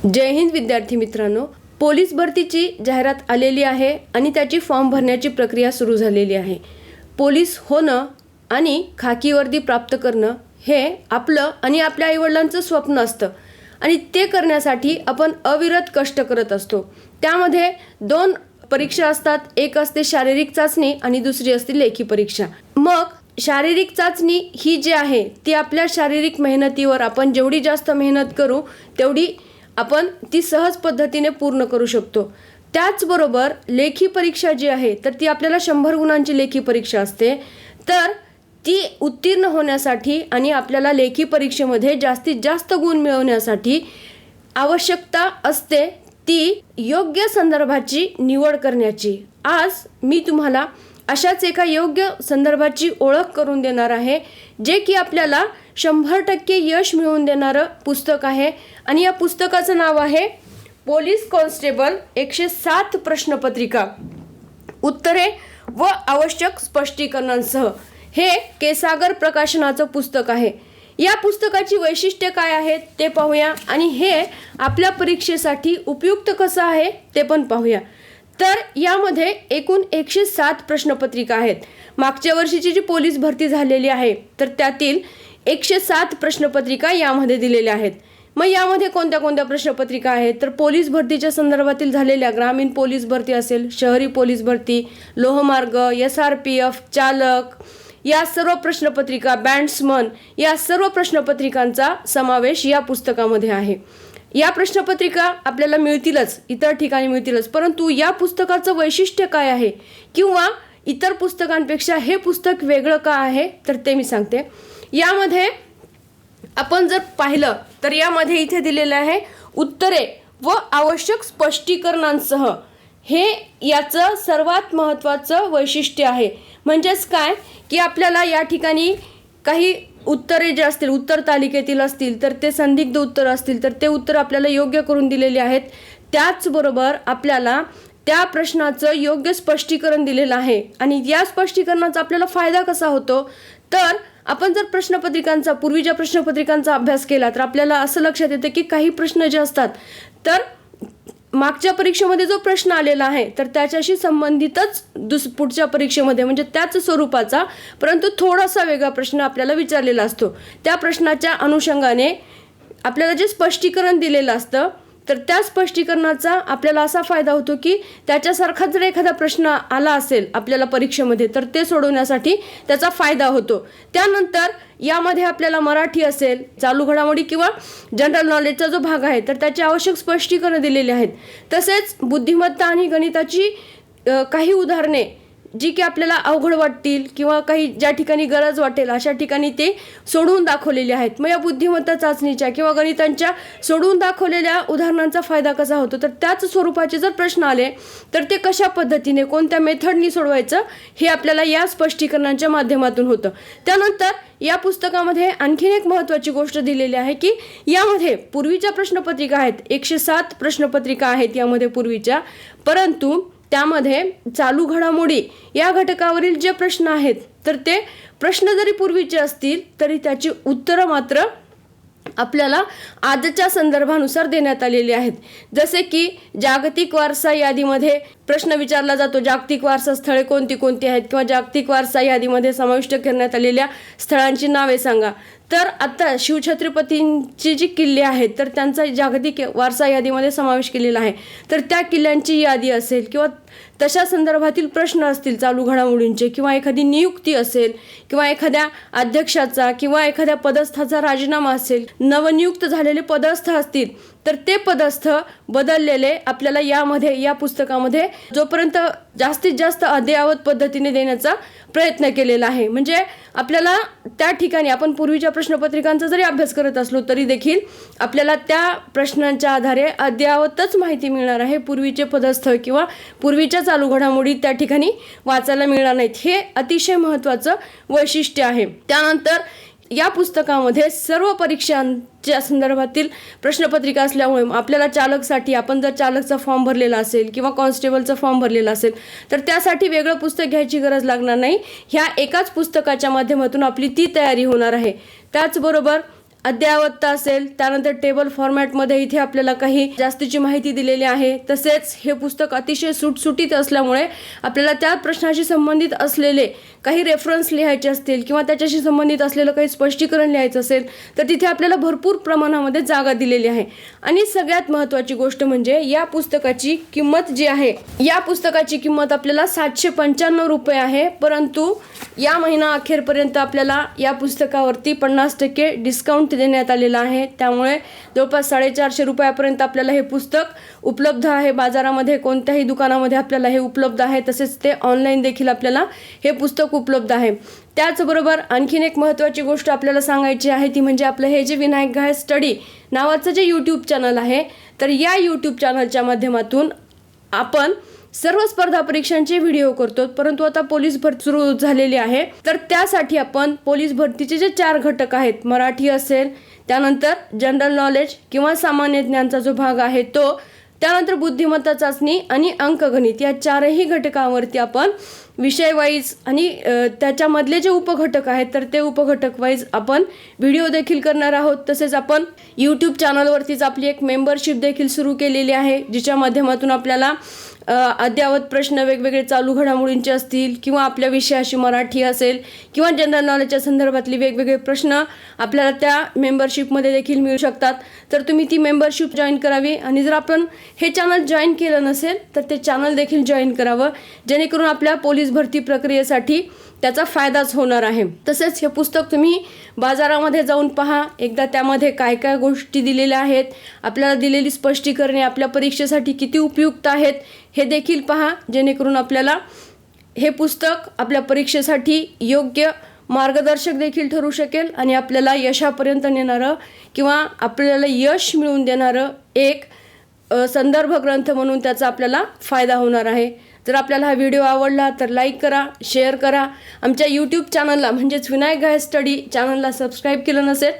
जय हिंद विद्यार्थी मित्रांनो, पोलीस भरतीची जाहिरात आलेली आहे आणि त्याची फॉर्म भरण्याची प्रक्रिया सुरू झालेली आहे। पोलीस होणं आणि खाकी वर्दी प्राप्त करणं हे आपलं आणि आपल्या आईवडिलांचं स्वप्न असतं आणि ते करण्यासाठी आपण अविरत कष्ट करत असतो। त्यामध्ये दोन परीक्षा असतात, एक असते शारीरिक चाचणी आणि दुसरी असते लेखी परीक्षा। मग शारीरिक चाचणी ही जी आहे ती आपल्या शारीरिक मेहनतीवर आपण जेवढी जास्त मेहनत करू तेवढी आपण ती सहज पद्धतीने पूर्ण करू शकतो। त्याचबरोबर लेखी परीक्षा जी आहे तर ती आपल्याला 100 गुणांची लेखी परीक्षा असते। तर ती उत्तीर्ण होण्यासाठी आणि आपल्याला लेखी परीक्षेमध्ये जास्तीत जास्त गुण मिळवण्यासाठी आवश्यकता असते ती योग्य संदर्भाची निवड करण्याची। आज मी तुम्हाला अशाच एका योग्य संदर्भाची ओळख करून देणार आहे, जे की आपल्याला 100% यश मिळवून देणारं पुस्तक आहे आणि या पुस्तकाचं नाव आहे पोलीस कॉन्स्टेबल 107 प्रश्नपत्रिका उत्तरे व आवश्यक स्पष्टीकरणांसह। हे केसागर प्रकाशनाचं पुस्तक आहे। या पुस्तकाची वैशिष्ट्ये काय आहेत ते पाहूया आणि हे आपल्या परीक्षेसाठी उपयुक्त कसं आहे ते पण पाहूया। तर यामध्ये एकूण 107 प्रश्नपत्रिका आहेत। मागच्या वर्षीची जी पोलीस भरती झालेली आहे तर त्यातील 107 प्रश्नपत्रिका यामध्ये दिलेल्या आहेत। मग यामध्ये कोणत्या कोणत्या प्रश्नपत्रिका आहेत तर पोलीस भरतीच्या संदर्भातील झालेल्या ग्रामीण पोलीस भरती असेल, शहरी पोलीस भरती, लोहमार्ग, SRPF, चालक, या सर्व प्रश्नपत्रिका, बँड्समन, या सर्व प्रश्नपत्रिकांचा समावेश या पुस्तकामध्ये आहे। या प्रश्नपत्रिका आपल्याला मिळतीलच, इतर ठिकाणी मिळतीलच, परंतु या पुस्तकाचं वैशिष्ट्य काय आहे किंवा इतर पुस्तकांपेक्षा हे पुस्तक वेगळं का आहे तर ते मी सांगते। यामध्ये आपण जर पाहिलं तर यामध्ये इथे दिलेलं आहे उत्तरे व आवश्यक स्पष्टीकरणांसह। हे याचं सर्वात महत्त्वाचं वैशिष्ट्य आहे। म्हणजेच काय की आपल्याला या ठिकाणी काही उत्तरे जे असतील, उत्तर तालिकेतील असतील तर ते संदिग्ध उत्तर असतील तर ते उत्तर आपल्याला योग्य करून दिलेले आहेत। त्याचबरोबर आपल्याला त्या प्रश्नाचं योग्य स्पष्टीकरण दिलेलं आहे आणि या स्पष्टीकरणाचा आपल्याला फायदा कसा होतो तर आपण जर प्रश्नपत्रिकांचा, पूर्वीच्या प्रश्नपत्रिकांचा अभ्यास केला तर आपल्याला असं लक्षात येतं की काही प्रश्न जे असतात तर मागच्या परीक्षेमध्ये जो प्रश्न आलेला आहे तर त्याच्याशी संबंधितच पुढच्या परीक्षेमध्ये म्हणजे त्याच स्वरूपाचा परंतु थोडासा वेगळा प्रश्न आपल्याला विचारलेला असतो। त्या प्रश्नाच्या अनुषंगाने आपल्याला जे स्पष्टीकरण दिलेलं असतं तर त्या स्पष्टीकरणाचा आपल्याला असा फायदा होतो की त्याच्यासारखा जर एखादा प्रश्न आला असेल आपल्याला परीक्षेमध्ये तर ते सोडवण्यासाठी त्याचा फायदा होतो। त्यानंतर यामध्ये आपल्याला मराठी असेल, चालू घडामोडी किंवा जनरल नॉलेजचा जो भाग आहे तर त्याचे आवश्यक स्पष्टीकरण दिलेले आहेत। तसेच बुद्धिमत्ता आणि गणिताची काही उदाहरणे जी की आपल्याला अवघड वाटतील किंवा काही ज्या ठिकाणी गरज वाटेल अशा ठिकाणी ते सोडवून दाखवलेले आहेत। मग या बुद्धिमत्ता चाचणीच्या किंवा गणितांच्या सोडवून दाखवलेल्या उदाहरणांचा फायदा कसा होतो तर त्याच स्वरूपाचे जर प्रश्न आले तर ते कशा पद्धतीने, कोणत्या मेथडनी सोडवायचं हे आपल्याला या स्पष्टीकरणांच्या माध्यमातून होतं। त्यानंतर या पुस्तकामध्ये आणखीन एक महत्त्वाची गोष्ट दिलेली आहे की यामध्ये पूर्वीच्या प्रश्नपत्रिका आहेत, 107 प्रश्नपत्रिका आहेत यामध्ये पूर्वीच्या, परंतु त्यामध्ये चालू घडामोडी या घटकावरील जे प्रश्न आहेत तर ते प्रश्न जरी पूर्वीचे असतील तरी त्याची उत्तरं मात्र आपल्याला आजच्या संदर्भानुसार देण्यात आलेले आहेत। जसे की जागतिक वारसा यादीमध्ये प्रश्न विचारला जातो, जागतिक वारसा स्थळे कोणती कोणती आहेत किंवा जागतिक वारसा यादीमध्ये समाविष्ट करण्यात आलेल्या स्थळांची नावे सांगा। तर आता शिवछत्रपतींची जी किल्ले आहेत तर त्यांचा जागतिक वारसा यादीमध्ये समावेश केलेला आहे। तर त्या किल्ल्यांची यादी असेल किंवा तशा संदर्भातील प्रश्न असतील चालू घडामोडींचे किंवा एखादी नियुक्ती असेल किंवा एखाद्या अध्यक्षाचा किंवा एखाद्या पदस्थाचा राजीनामा असेल, नवनियुक्त झालेले पदस्थ असतील तर ते पदस्थ बदललेले आपल्याला यामध्ये या पुस्तकामध्ये जोपर्यंत जास्तीत जास्त अद्ययावत पद्धतीने देण्याचा प्रयत्न केलेला आहे। म्हणजे आपल्याला त्या ठिकाणी आपण पूर्वीच्या प्रश्नपत्रिकांचा जरी अभ्यास करत असलो तरी देखील आपल्याला त्या प्रश्नांच्या आधारे अद्ययावतच माहिती मिळणार आहे। पूर्वीचे पदस्थ किंवा पूर्वीच्या चालू घडामोडी त्या ठिकाणी वाचायला मिळणार नाहीत। हे अतिशय महत्त्वाचं वैशिष्ट्य आहे। त्यानंतर या पुस्तकामध्ये सर्व परीक्षांच्या संदर्भातील प्रश्नपत्रिका असल्यामुळे आपल्याला चालकसाठी, आपण जर चालकचा फॉर्म भरलेला असेल किंवा कॉन्स्टेबलचा फॉर्म भरलेला असेल तर त्यासाठी वेगळं पुस्तक घ्यायची गरज लागणार नाही। ह्या एकाच पुस्तकाच्या माध्यमातून आपली ती तयारी होणार आहे। त्याचबरोबर अद्ययावतता असेल, त्यानंतर टेबल फॉर्मॅटमध्ये इथे आपल्याला काही जास्तीची माहिती दिलेली आहे. तसेच हे पुस्तक अतिशय सुटसुटीत असल्यामुळे आपल्याला त्या प्रश्नाशी संबंधित असलेले काही रेफरन्स लिहायचे असतील किंवा त्याच्याशी संबंधित असलेलं काही स्पष्टीकरण लिहायचं असेल तर तिथे आपल्याला भरपूर प्रमाणामध्ये जागा दिलेली आहे. आणि सगळ्यात महत्त्वाची गोष्ट म्हणजे या पुस्तकाची किंमत जी आहे, या पुस्तकाची किंमत आपल्याला 795 रुपये आहे. परंतु या महिना अखेरपर्यंत आपल्याला या पुस्तकावरती 50% डिस्काउंट देण्यात आलेला आहे. त्यामुळे जवळपास 450 रुपयापर्यंत आपल्याला हे पुस्तक उपलब्ध आहे. बाजारामध्ये कोणत्याही दुकानामध्ये आपल्याला हे उपलब्ध आहे. तसेच ते ऑनलाईन देखील आपल्याला हे पुस्तक उपलब्ध आहे. त्याचबरोबर आणखीन एक महत्त्वाची गोष्ट आपल्याला सांगायची आहे ती म्हणजे आपलं हे जे विनायक घाळे स्टडी नावाचं जे यूट्यूब चॅनल आहे, तर या यूट्यूब चॅनलच्या माध्यमातून आपण सर्व स्पर्धा परीक्षांचे व्हिडिओ करतो. परंतु आता पोलीस भरती सुरू झालेली आहे, तर त्यासाठी आपण पोलीस भरतीचे जे 4 घटक आहेत, मराठी असेल, त्यानंतर जनरल नॉलेज किंवा सामान्य ज्ञानचा जो भाग आहे तो, त्यानंतर बुद्धिमत्ता चाचणी आणि अंकगणित, या 4ही घटकांवरती आपण विषय वाईज आणि त्याच्यामधले जे उपघटक आहेत तर ते उपघटक वाईज आपण व्हिडिओ देखील करणार आहोत. तसेच आपण यूट्यूब चॅनलवरतीच आपली एक मेंबरशिप देखील सुरू केलेली आहे, जिच्या माध्यमातून आपल्याला अद्ययावत प्रश्न वेगवेगळे चालू घडामोडींचे असतील किंवा आपल्या विषयाशी मराठी असेल किंवा जनरल नॉलेजच्या संदर्भातले वेगवेगळे प्रश्न आपल्याला त्या मेंबरशिपमध्ये देखील मिळू शकतात. तर तुम्ही ती मेंबरशिप जॉईन करावी आणि जर आपण हे चॅनल जॉईन केलं नसेल तर ते चॅनल देखील जॉईन करावं, जेणेकरून आपल्या पोलीस भरती प्रक्रियेसाठी त्याचा फायदाच होणार आहे. तसेच हे पुस्तक तुम्ही बाजारामध्ये जाऊन पहा एकदा, त्यामध्ये काय काय गोष्टी दिलेल्या आहेत, आपल्याला दिलेली स्पष्टीकरणे आपल्या परीक्षेसाठी किती उपयुक्त आहेत हे देखील पहा, जेणेकरून आपल्याला हे पुस्तक आपल्या परीक्षेसाठी योग्य मार्गदर्शक देखील ठरू शकेल आणि आपल्याला यशापर्यंत नेणारं किंवा आपल्याला यश मिळवून देणारं एक संदर्भ ग्रंथ म्हणून त्याचा आपल्याला फायदा होणार आहे. जर आपल्याला हा व्हिडिओ आवडला तर लाईक करा, शेअर करा. आमच्या यूट्यूब चॅनलला म्हणजेच विनायक घाळे स्टडी चॅनलला सबस्क्राईब केलं नसेल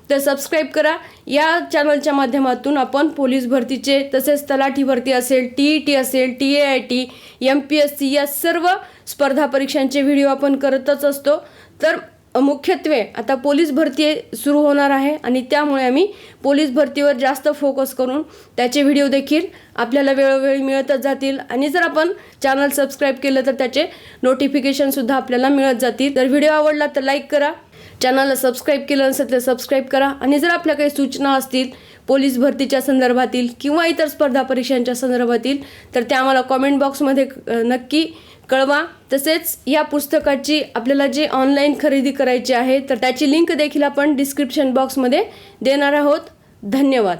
तर सबस्क्राईब करा. या चॅनलच्या माध्यमातून आपण पोलीस भरतीचे तसेच तलाठी भरती असेल, TET असेल, TAIT, MPSC या सर्व स्पर्धा परीक्षांचे व्हिडिओ आपण करतच असतो. तर मुख्यत्वे आता पोलीस भरती सुरू होणार आहे आणि त्यामुळे आम्ही पोलीस भरतीवर जास्त फोकस करून त्याचे व्हिडिओ देखील आपल्याला वेळोवेळी मिळतच जातील. आणि जर आपण चॅनल सबस्क्राईब केलं तर त्याचे नोटिफिकेशनसुद्धा आपल्याला मिळत जातील. तर व्हिडिओ आवडला तर लाईक करा, चॅनलला सबस्क्राईब केलं नसेल तर सबस्क्राईब करा. आणि जर आपल्या काही सूचना असतील पोलीस भरतीच्या संदर्भातील किंवा इतर स्पर्धा परीक्षांच्या संदर्भातील तर त्या आम्हाला कॉमेंट बॉक्समध्ये नक्की कळवा. तसेच या पुस्तकाची आपल्याला जे ऑनलाईन खरेदी करायची आहे तर त्याची लिंक देखील आपण डिस्क्रिप्शन बॉक्समध्ये देणार आहोत. धन्यवाद.